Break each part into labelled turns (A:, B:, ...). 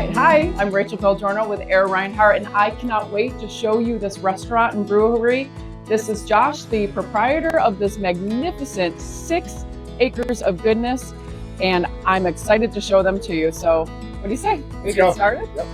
A: right, hi, I'm Rachel Belgiorno with Air Reinhardt, and I cannot wait to show you this restaurant and brewery. This is Josh, the proprietor of this magnificent 6 acres of goodness, and I'm excited to show them to you. So, what do you say? We get started?
B: Yep.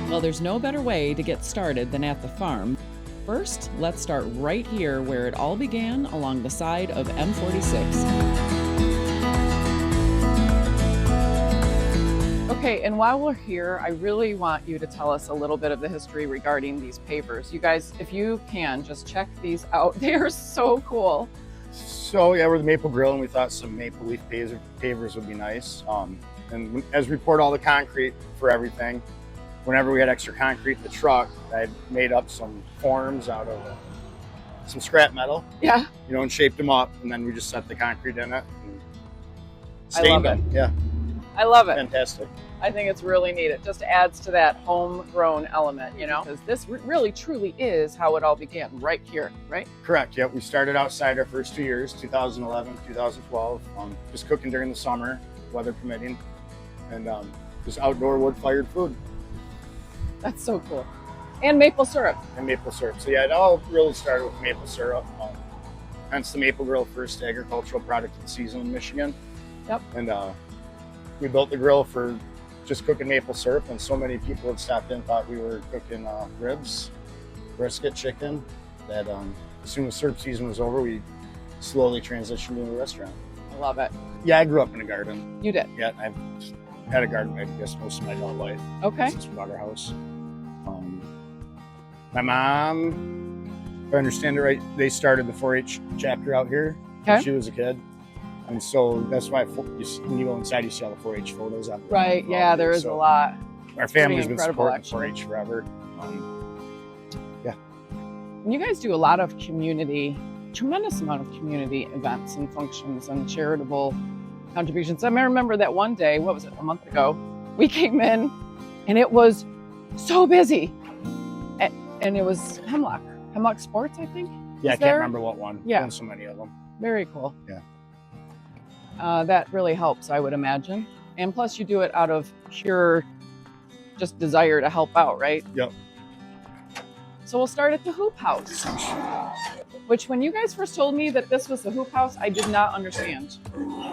A: Well, there's no better way to get started than at the farm. First, let's start right here where it all began along the side of M46. Okay, and while we're here, I really want you to tell us a little bit of the history regarding these pavers. You guys, if you can, just check these out. They are so cool.
B: So yeah, we're the Maple Grille, and we thought some maple leaf pavers would be nice. And as we poured all the concrete for everything, whenever we had extra concrete in the truck, I made up some forms out of some scrap metal.
A: Yeah.
B: You know, and shaped them up, and then we just set the concrete in it and
A: I love it.
B: Yeah.
A: I love it.
B: Fantastic.
A: I think it's really neat. It just adds to that homegrown element, you know, because this really truly is how it all began, right here, right?
B: Correct. Yep. We started outside our first 2 years, 2011, 2012, just cooking during the summer, weather permitting, and just outdoor wood-fired food.
A: That's so cool. And maple syrup.
B: And maple syrup. So yeah, it all really started with maple syrup. Hence the Maple Grille, first agricultural product of the season in Michigan.
A: Yep.
B: And we built the grill for just cooking maple syrup, and so many people had stopped in, thought we were cooking ribs, brisket, chicken, that as soon as syrup season was over, we slowly transitioned into a restaurant.
A: I love it.
B: Yeah, I grew up in a garden.
A: You did?
B: Yeah, I've had a garden, I guess, most of my adult life.
A: Okay.
B: Since we bought our house. My mom, if I understand it right, they started the 4-H chapter out here when she was a kid. And so that's why when you go inside, you see all the 4-H photos out there.
A: Right, yeah, there is a lot.
B: Our family's been supporting 4-H forever. Yeah.
A: And you guys do a lot of tremendous amount of community events and functions and charitable contributions. I remember that one day, what was it, a month ago, we came in and it was so busy. And it was Hemlock Sports, I think.
B: Yeah, I can't remember what one.
A: Yeah.
B: There's so many of them.
A: Very cool.
B: Yeah.
A: That really helps, I would imagine. And plus you do it out of pure just desire to help out, right?
B: Yep.
A: So we'll start at the hoop house, which when you guys first told me that this was the hoop house, I did not understand.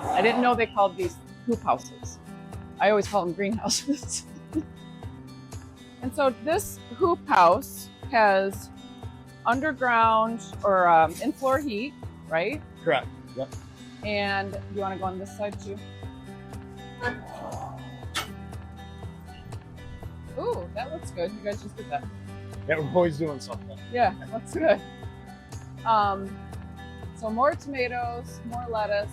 A: I didn't know they called these hoop houses. I always call them greenhouses. And so this hoop house has underground or in-floor heat, right?
B: Correct. Yep.
A: And you want to go on this side too? Ooh, that looks good. You guys just did that.
B: Yeah, we're always doing something.
A: Yeah, that's good. So more tomatoes, more lettuce.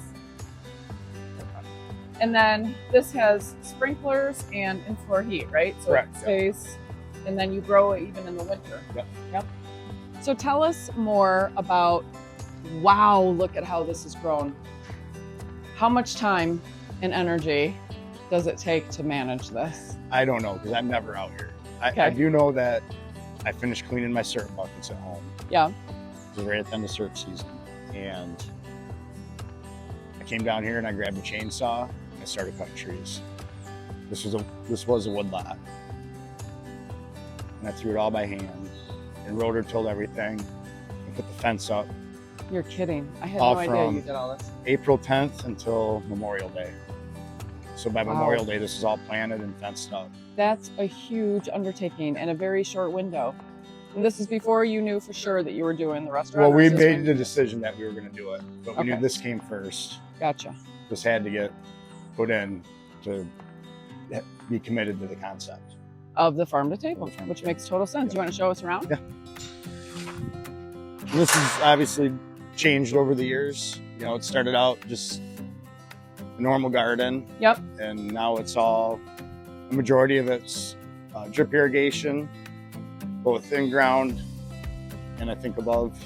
A: And then this has sprinklers and in-floor heat, right? So
B: correct,
A: it stays, and then you grow it even in the winter.
B: Yep.
A: So tell us more about, wow, look at how this has grown. How much time and energy does it take to manage this?
B: I don't know, because I'm never out here.
A: Okay.
B: I do know that I finished cleaning my syrup buckets at home.
A: Yeah.
B: It was right at the end of syrup season. And I came down here and I grabbed a chainsaw and I started cutting trees. This was a wood lot. And I threw it all by hand and rotor tilled everything and put the fence up.
A: You're kidding. I had no idea you did all this.
B: April 10th until Memorial Day. So by Memorial Day, this is all planted and fenced up.
A: That's a huge undertaking in a very short window. And this is before you knew for sure that you were doing the restaurant?
B: Well, we made the decision that we were going to do it, but we knew this came first.
A: Gotcha.
B: This had to get put in to be committed to the concept.
A: Of the farm to table, which makes total sense. You want to show us around?
B: Yeah. This has obviously changed over the years. You know, it started out just a normal garden. Yep. And now it's all, the majority of it's drip irrigation, both in ground and I think above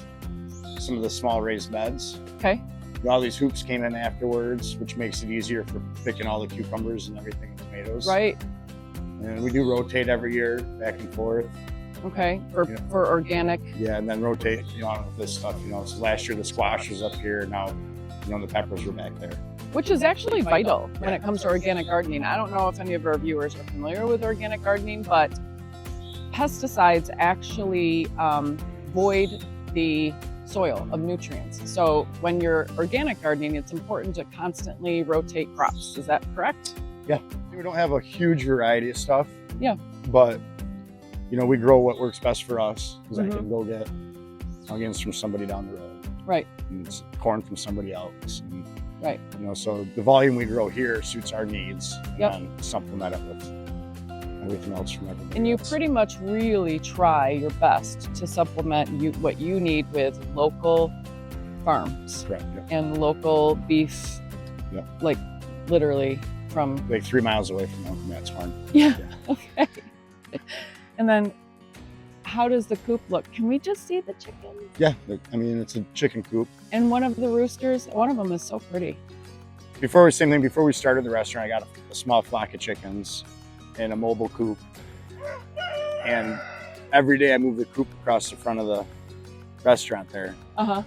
B: some of the small raised beds.
A: Okay.
B: All these hoops came in afterwards, which makes it easier for picking all the cucumbers and everything and tomatoes.
A: Right.
B: And we do rotate every year, back and forth.
A: Okay, for organic.
B: Yeah, and then rotate, on with this stuff, So last year the squash was up here, now, the peppers were back there.
A: Which is actually vital when it comes to organic gardening. I don't know if any of our viewers are familiar with organic gardening, but pesticides actually void the soil of nutrients. So when you're organic gardening, it's important to constantly rotate crops. Is that correct?
B: Yeah, we don't have a huge variety of stuff.
A: Yeah.
B: But, we grow what works best for us, because I can go get onions from somebody down the road.
A: Right.
B: And it's corn from somebody else. And,
A: right.
B: So the volume we grow here suits our needs.
A: Yep.
B: And supplement it with everything else from everybody
A: And you
B: else.
A: pretty much really try your best to supplement what you need with local farms.
B: Correct, yeah.
A: And local beef, like literally from...
B: Like 3 miles away from Uncle Matt's farm.
A: Yeah. Okay. And then how does the coop look? Can we just see the chickens?
B: Yeah, it's a chicken coop.
A: And one of the roosters, one of them is so pretty.
B: Before we started the restaurant, I got a small flock of chickens in a mobile coop. And every day I moved the coop across the front of the restaurant there.
A: Uh-huh.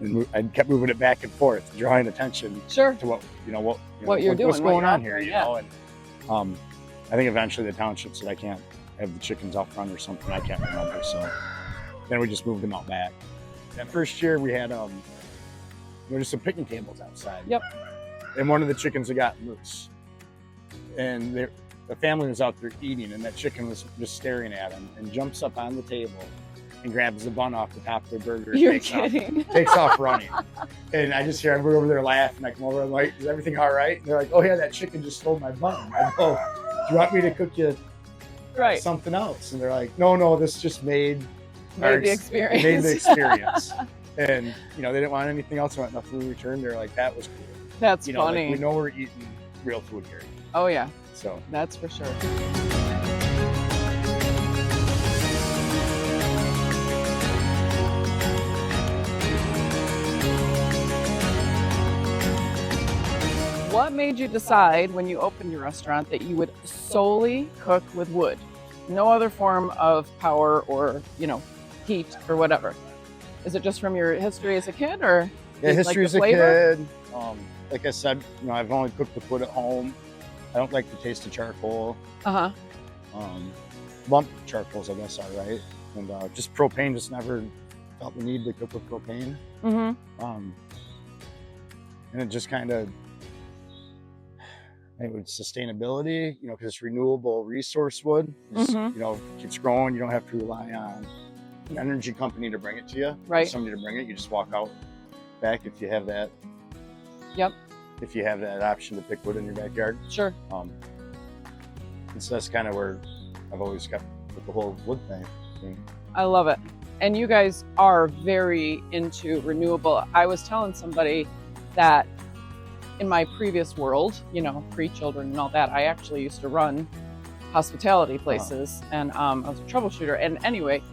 B: And I kept moving it back and forth, drawing attention
A: to
B: what
A: you're doing,
B: what's going on here,
A: yeah.
B: And I think eventually the township said I can't have the chickens out front or something. I can't remember. So then we just moved them out back. That first year we had just some picnic tables outside.
A: Yep.
B: And one of the chickens had gotten loose, and the family was out there eating, and that chicken was just staring at him, and jumps up on the table and grabs the bun off the top of their burger.
A: You're kidding.
B: Takes off running. And I just hear everybody over there laughing. I come over, I'm like, is everything all right? And they're like, oh yeah, that chicken just stole my bun. I go, do you want me to cook you something else? And they're like, no, this just made
A: the experience.
B: Made the experience. And, they didn't want anything else. I want nothing in return. They're like, that was cool.
A: That's funny.
B: Like, we know we're eating real food here.
A: Oh yeah.
B: So
A: that's for sure. What made you decide when you opened your restaurant that you would solely cook with wood? No other form of power or, heat or whatever? Is it just from your history as a kid, or?
B: Yeah, history as a kid. Like I said, I've only cooked with wood at home. I don't like the taste of charcoal.
A: Uh-huh.
B: Lump charcoals, I guess, are right. And just propane, just never felt the need to cook with propane.
A: Mm-hmm.
B: And it just kind of, I think with sustainability, because it's renewable resource wood. Keeps growing. You don't have to rely on an energy company to bring it to you.
A: Right.
B: Somebody to bring it. You just walk out back if you have that.
A: Yep.
B: If you have that option to pick wood in your backyard.
A: Sure.
B: And so that's kind of where I've always kept with the whole wood thing.
A: I love it. And you guys are very into renewable. I was telling somebody that in my previous world, pre-children and all that, I actually used to run hospitality places, and I was a troubleshooter. And anyway,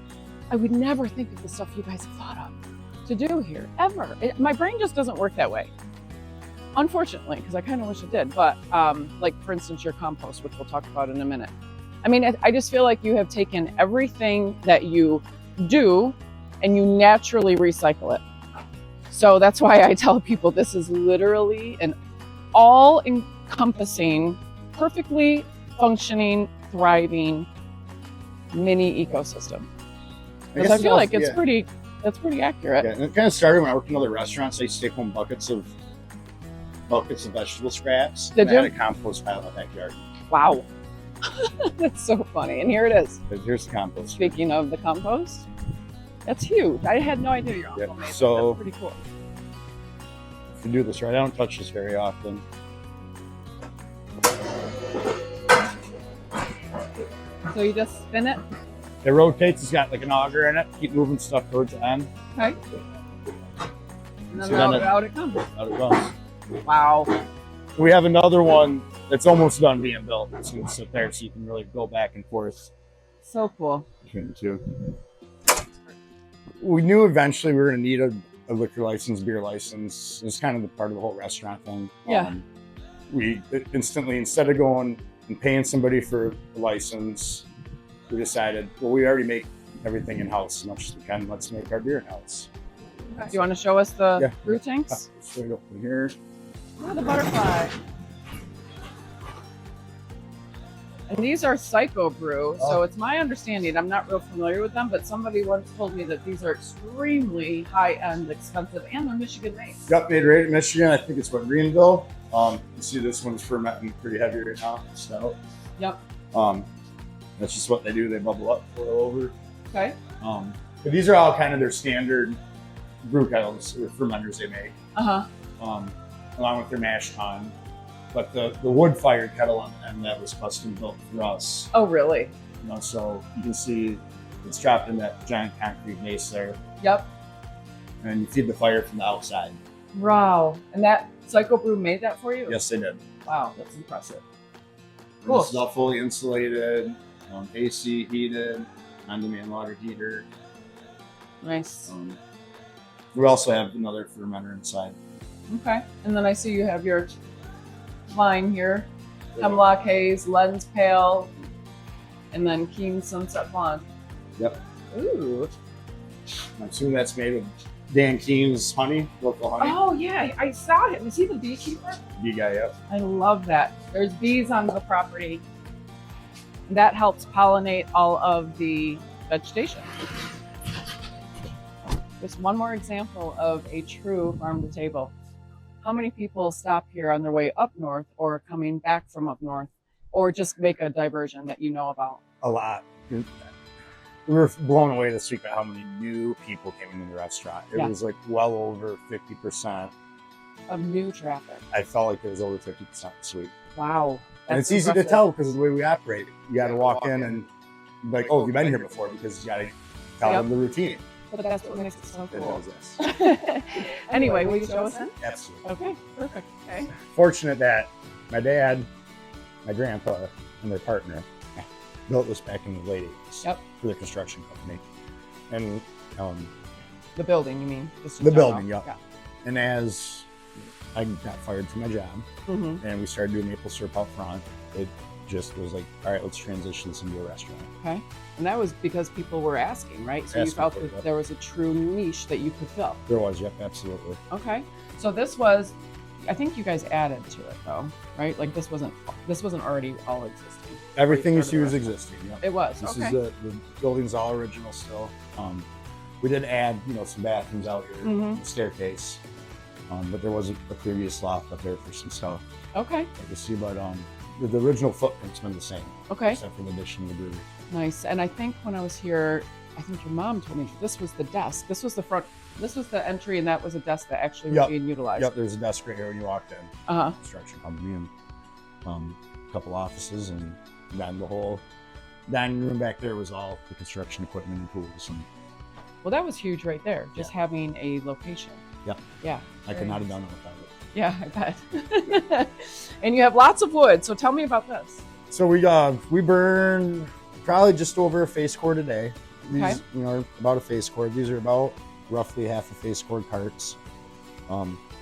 A: I would never think of the stuff you guys have thought of to do here, ever. My brain just doesn't work that way. Unfortunately, because I kind of wish it did. But like, for instance, your compost, which we'll talk about in a minute. I mean, I just feel like you have taken everything that you do and you naturally recycle it. So that's why I tell people this is literally an all-encompassing, perfectly functioning, thriving mini ecosystem. Because I feel like that's pretty accurate.
B: Yeah, and it kind of started when I worked in other restaurants. I used to take home buckets of vegetable scraps.
A: Did you?
B: I had a compost pile in my backyard.
A: Wow. That's so funny. And here it is.
B: Here's the compost.
A: Speaking of the compost, that's huge. I had no idea you're
B: yeah.
A: homemade.
B: So
A: that's pretty cool.
B: If you do this right, I don't touch this very often.
A: So you just spin it?
B: It rotates. It's got like an auger in it. Keep moving stuff towards the end.
A: Okay. And then out it comes.
B: Out it goes.
A: Wow.
B: We have another one that's almost done being built. It's going to sit there so you can really go back and forth.
A: So cool.
B: Between the two. We knew eventually we were going to need a liquor license, beer license. It's kind of the part of the whole restaurant thing.
A: Yeah.
B: We instantly, instead of going and paying somebody for a license, we decided, well, we already make everything in-house as much as we can. Let's make our beer in-house.
A: Okay. Do you want to show us the brew tanks?
B: Straight up in here.
A: Oh, the butterfly. And these are Psycho Brew, so it's my understanding, I'm not real familiar with them, but somebody once told me that these are extremely high-end, expensive, and they're Michigan-made.
B: Yep, made right in Michigan. I think it's what, Greenville. You see this one's fermenting pretty heavy right now. So,
A: yep.
B: That's just what they do. They bubble up, boil over.
A: Okay.
B: But these are all kind of their standard brew kettles or fermenters they make. Along with their mash tun. But the wood-fired kettle on the end, that was custom built for us.
A: Oh, really?
B: You know, so you can see it's dropped in that giant concrete base there.
A: Yep.
B: And you feed the fire from the outside.
A: Wow. And that Psycho Brew made that for you?
B: Yes, they did.
A: Wow, that's impressive.
B: Cool. This is all fully insulated, AC heated, on-demand water heater.
A: Nice.
B: We also have another fermenter inside.
A: Okay. And then I see you have your line here. Hemlock Haze, Lens Pale, and then Keen Sunset Blonde.
B: Yep.
A: Ooh.
B: I assume that's made with Dan Keen's honey, local honey.
A: Oh, yeah. I saw him. Is he the beekeeper?
B: Bee guy, yep.
A: I love that. There's bees on the property. That helps pollinate all of the vegetation. Just one more example of a true farm to table. How many people stop here on their way up north or coming back from up north or just make a diversion that you know about?
B: A lot. We were blown away this week by how many new people came into the restaurant. It was like well over 50%
A: of new traffic.
B: I felt like it was over 50% this week.
A: Wow.
B: And it's easy to tell because of the way we operate. You got to walk in and be like, oh, have you been here before? Because you got to tell them the routine.
A: But that's what makes it so cool.
B: It does,
A: Anyway, will you show us in?
B: Absolutely.
A: Okay, perfect. Okay.
B: Fortunate that my dad, my grandpa, and their partner built this back in the late 80s for the construction company. And
A: the building, you mean?
B: The building, yeah. And as I got fired from my job and we started doing maple syrup out front, it just was like, all right, let's transition this into a restaurant.
A: Okay. And that was because people were asking, right? So you felt that there was a true niche that you could fill.
B: There was, yep, absolutely.
A: Okay. So this was, I think you guys added to it though, right? Like this wasn't already all existing.
B: Everything you see was existing, yep.
A: It was,
B: This is the building's all original still. We did add, some bathrooms out here, staircase. But there was a previous loft up there for some stuff.
A: Okay.
B: Like you see, but the original footprint's been the same.
A: Okay.
B: Except for the addition of the brewery.
A: Nice. And I think when I was here, I think your mom told me this was the desk. This was the front. This was the entry, and that was a desk that actually was being utilized.
B: Yep. There's a desk right here when you walked in. Construction company and a couple offices, and then the whole dining room back there was all the construction equipment and tools. And
A: well, that was huge right there. Just having a location.
B: Yep.
A: Yeah.
B: I could not have done it without it.
A: Yeah, I bet. And you have lots of wood. So tell me about this.
B: So we burn probably just over a face cord a day. These, are about a face cord. These are about roughly half a face cord carts.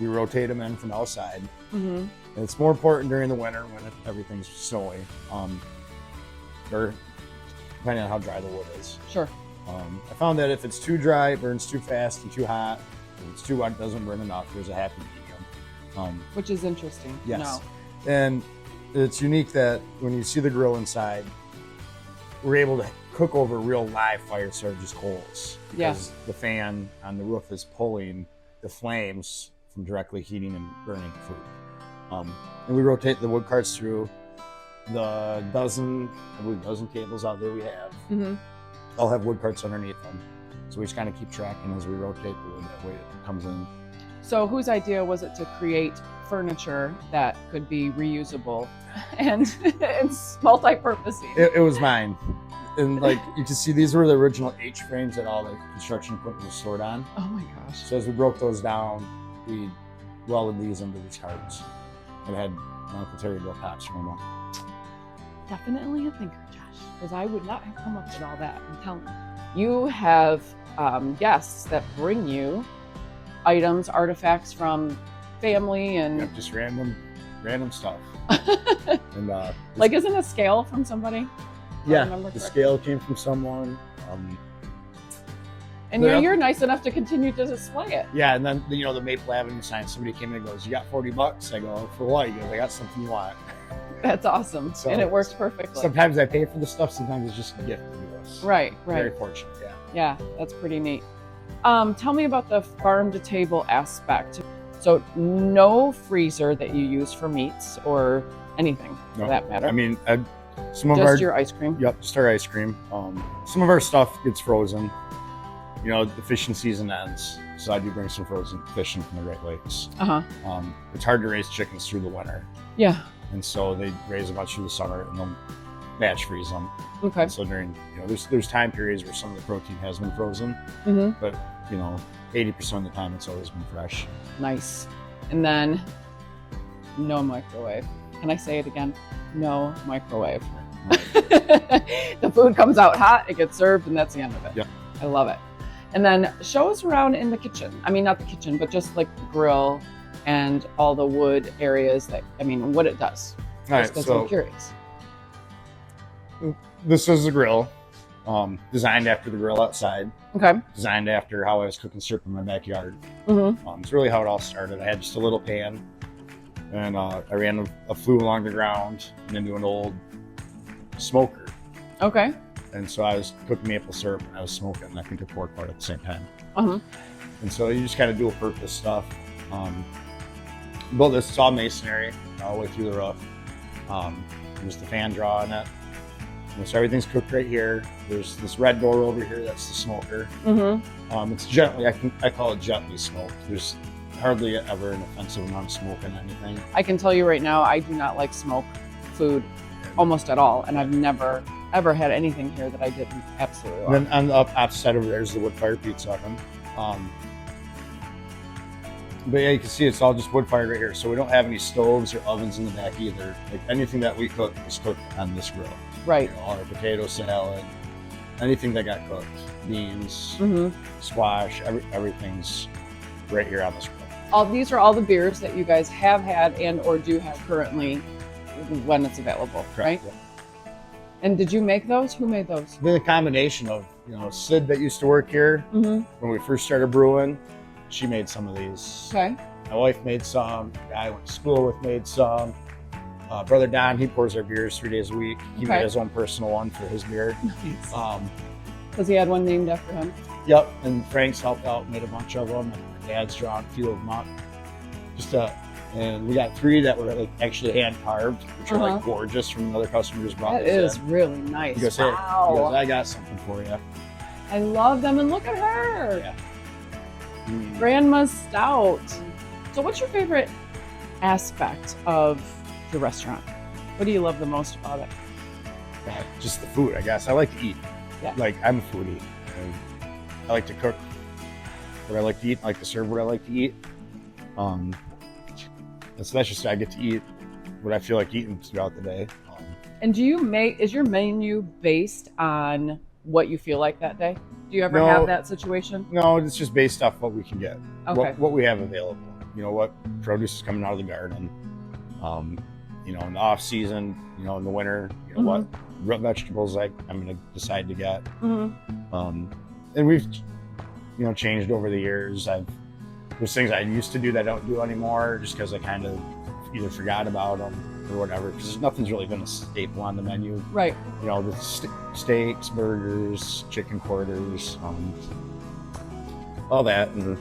B: We rotate them in from outside. And it's more important during the winter when everything's snowy, or depending on how dry the wood is.
A: Sure.
B: I found that if it's too dry, it burns too fast and too hot. If it's too wet, it doesn't burn enough. There's a happy medium.
A: Which is interesting.
B: Yes. And it's unique that when you see the grill inside, we're able to cook over real live fire instead of just coals. Because the fan on the roof is pulling the flames from directly heating and burning food. And we rotate the wood carts through the dozen tables out there we have. I'll have wood carts underneath them. So we just kind of keep tracking as we rotate the wood, that way it comes in.
A: So whose idea was it to create furniture that could be reusable and multi-purposing?
B: It was mine. And like you can see, these were the original H-frames that all the construction equipment was stored on.
A: Oh my gosh.
B: So as we broke those down, we welded these into these carts. And had my Uncle Terry built tops from them.
A: Definitely a thinker, Josh, because I would not have come up with all that. I'm telling you. You have guests that bring you items, artifacts from family and
B: just random stuff. And
A: like, isn't a scale from somebody? if I remember correctly.
B: The scale came from someone.
A: And you're nice enough to continue to display it.
B: Yeah, and then the Maple Avenue sign. Somebody came in and goes, "You got $40?" I go, "For what?" He goes, "I got something you want."
A: That's awesome, so, and it works perfectly.
B: Sometimes I pay for the stuff. Sometimes it's just a gift to us.
A: Right.
B: Very fortunate. Yeah.
A: Yeah, that's pretty neat. Tell me about the farm to table aspect. So no freezer that you use for meats or anything for that matter.
B: I mean,
A: your ice cream.
B: Yep, just our ice cream. Some of our stuff gets frozen. The fishing season ends, so I do bring some frozen fish in from the Great Lakes. It's hard to raise chickens through the winter.
A: Yeah.
B: And so they raise a bunch through the summer and they'll batch freeze them.
A: Okay.
B: And so during, there's time periods where some of the protein has been frozen, but 80% of the time it's always been fresh.
A: Nice. And then no microwave. Can I say it again? No microwave. The food comes out hot, it gets served, and that's the end of it.
B: Yeah.
A: I love it. And then show us around in the kitchen. I mean, not the kitchen, but just like the grill and all the wood areas what it does.
B: All right, so
A: I'm curious.
B: This is the grill, designed after the grill outside.
A: Okay.
B: Designed after how I was cooking syrup in my backyard.
A: Mm-hmm.
B: It's really how it all started. I had just a little pan, and I ran a flue along the ground and into an old smoker.
A: Okay.
B: And so I was cooking maple syrup and I was smoking, I think, a pork part at the same time. And so you just kind of dual purpose stuff. Built this, it's all masonry all the way through the roof. There's the fan draw in it. And so everything's cooked right here. There's this red door over here, that's the smoker. It's gently, I call it gently smoked. There's hardly ever an offensive amount of smoke in anything.
A: I can tell you right now, I do not like smoked food almost at all. And I've never ever had anything here that I didn't absolutely love.
B: Then on the opposite side over there is the wood fire pizza oven. But yeah, you can see it's all just wood fired right here. So we don't have any stoves or ovens in the back either. Like anything that we cook is cooked on this grill.
A: Right.
B: All our potato salad, anything that got cooked, beans, squash, everything's right here on this grill.
A: These are all the beers that you guys have had and or do have currently when it's available,
B: Correct,
A: right?
B: Yeah.
A: And did you make those? Who made those?
B: Then a combination of, Sid that used to work here when we first started brewing, she made some of these.
A: Okay.
B: My wife made some. The guy I went to school with made some. Brother Don, he pours our beers 3 days a week. He made his own personal one for his beer.
A: Nice. Because he had one named after him.
B: Yep. And Frank's helped out, made a bunch of them. And my dad's drawn a few of them up. And we got 3 that were actually hand carved, which are gorgeous from another customer who's brought
A: this. That is really nice.
B: He goes, "Hey,"
A: wow.
B: He goes, "I got something for you."
A: I love them, and look at her.
B: Yeah.
A: Grandma's Stout. So what's your favorite aspect of your restaurant? What do you love the most about it?
B: Just the food, I guess. I like to eat.
A: Yeah.
B: Like, I'm a foodie. And I like to cook what I like to eat. I like to serve what I like to eat. That's just, I get to eat what I feel like eating throughout the day.
A: And is your menu based on what you feel like that day? Do you ever have that situation?
B: No, it's just based off what we can get.
A: Okay.
B: What we have available. What produce is coming out of the garden. In the off season, in the winter, what vegetables I'm going to decide to get. And we've, changed over the years. There's things I used to do that I don't do anymore just because I kind of either forgot about them or whatever, because nothing's really been a staple on the menu.
A: Right.
B: The steaks, burgers, chicken quarters, all that. And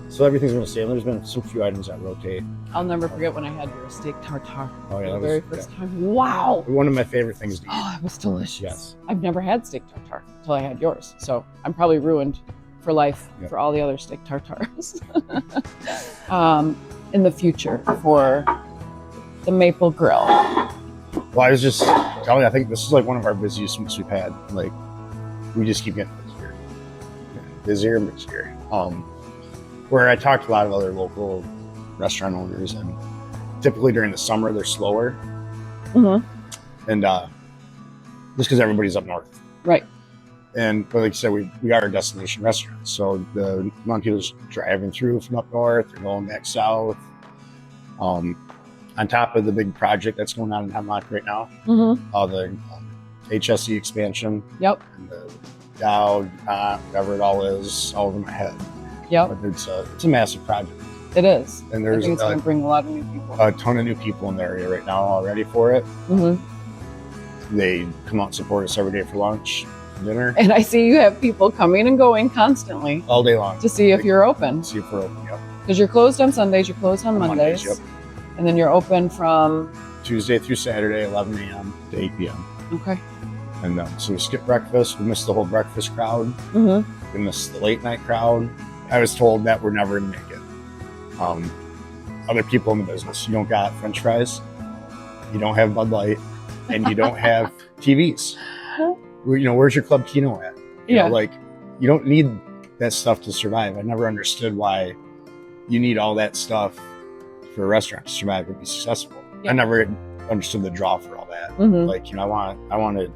B: so everything's been the same. There's been some few items that rotate.
A: I'll never forget when I had your steak tartare.
B: Oh, yeah.
A: The very first time. Wow.
B: One of my favorite things to eat.
A: Oh, it was delicious.
B: Yes.
A: I've never had steak tartare until I had yours. So I'm probably ruined for life for all the other steak tartares. In the future for the Maple Grill.
B: Well, I was just telling you, I think this is like one of our busiest weeks we've had. Like, we just keep getting busier and busier. Where I talked to a lot of other local restaurant owners, and typically during the summer they're slower. And just because everybody's up north.
A: Right.
B: But like you said, we are a destination restaurant. So the amount of people just driving through from up north, they're going back south. On top of the big project that's going on in Hemlock right now, all the HSE expansion.
A: Yep.
B: And the Dow, whatever it all is, all over my head.
A: Yep.
B: But it's a massive project.
A: It is.
B: And
A: I
B: there's
A: think it's going to bring a lot of new people.
B: a ton of new people in the area right now already for it.
A: Mm-hmm.
B: They come out and support us every day for lunch, dinner.
A: And I see you have people coming and going constantly.
B: All day long.
A: To see if you're open.
B: See if we're open, yep.
A: Because you're closed on Sundays, you're closed on Mondays.
B: Yep.
A: And then you're open from?
B: Tuesday through Saturday, 11 a.m. to 8 p.m.
A: Okay.
B: And so we skip breakfast. We missed the whole breakfast crowd.
A: Mm-hmm.
B: We missed the late night crowd. I was told that we're never going to make it. Other people in the business, you don't got French fries, you don't have Bud Light, and you don't have TVs. Where's your Club Kino at? You know, you don't need that stuff to survive. I never understood why you need all that stuff for a restaurant to survive and be successful. I never understood the draw for all that. Mm-hmm. I want to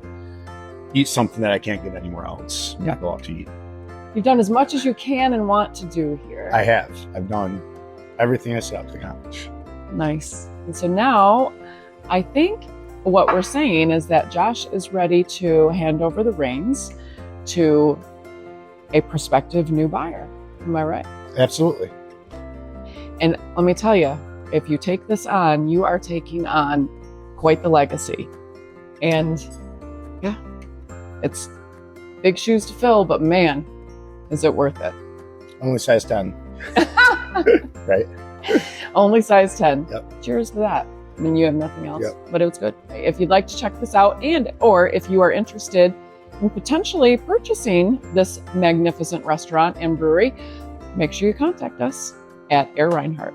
B: eat something that I can't get anywhere else.
A: Yeah.
B: Go out to eat.
A: You've done as much as you can and want to do here.
B: I have. I've done everything I set out to accomplish.
A: Nice. And so now I think what we're saying is that Josh is ready to hand over the reins to a prospective new buyer. Am I right?
B: Absolutely.
A: And let me tell you, if you take this on, you are taking on quite the legacy. And yeah, it's big shoes to fill, but man, is it worth it?
B: Only size 10. Right?
A: Only size 10.
B: Yep.
A: Cheers to that. I mean, you have nothing else,
B: yep.
A: But it was good. If you'd like to check this out or if you are interested in potentially purchasing this magnificent restaurant and brewery, make sure you contact us at Air Reinhardt.